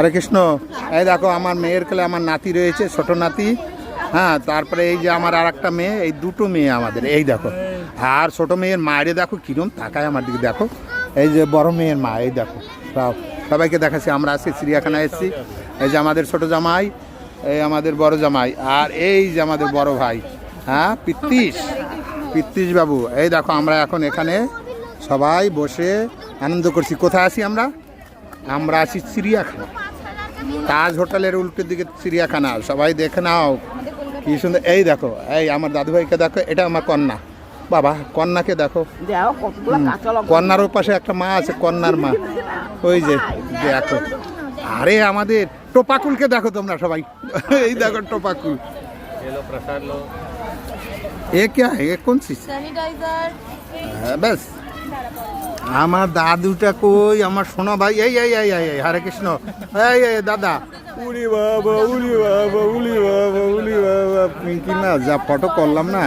হরে কৃষ্ণ। এই দেখো আমার মেয়ের কোলে আমার নাতি রয়েছে, ছোট নাতি। হ্যাঁ, তারপরে এই যে আমার আর একটা মেয়ে, এই দুটো মেয়ে আমাদের, এই দেখো। আর ছোট মেয়ের মায়েরে দেখো কিরম তাকায় আমার দিকে, দেখো। এই যে বড় মেয়ের মা, এই দেখো। সবাইকে দেখাচ্ছি, আমরা আজকে চিড়িয়াখানায় এসেছি। এই যে আমাদের ছোট জামাই, এই আমাদের বড় জামাই, আর এই যে আমাদের বড় ভাই, হ্যাঁ পিত্তিশ বাবু। এই দেখো আমরা এখন এখানে সবাই বসে আনন্দ করছি। কোথায় আছি আমরা? আমরা আছি চিড়িয়াখানা, তাজ হোটেলের উল্টো দিকে চিড়িয়াখানা। সবাই দেখে নাও কি সুন্দর। এই দেখো, এই আমার দাদুভাইকে দেখো, এটা আমার কন্যা। বাবা, কন্যাকে দেখো, কন্যার পাশে একটা মা আছে, কন্যার মা, ওই যে দেখো। আরে আমাদের টোপাকুলকে দেখো তোমরা সবাই, এই দেখো টোপাকুল। এ কে, এ কোন স্যানিটাইজার? ব্যাস। আমার দাদুটা কই, আমার সোনা ভাই। এই এই এই এই হরে কৃষ্ণ। এই এই দাদা, উলি বাবা, উলি বাবা, উলি বাবা, উলি বাবা। পিঙ্কি না, যা ফটো করলাম না।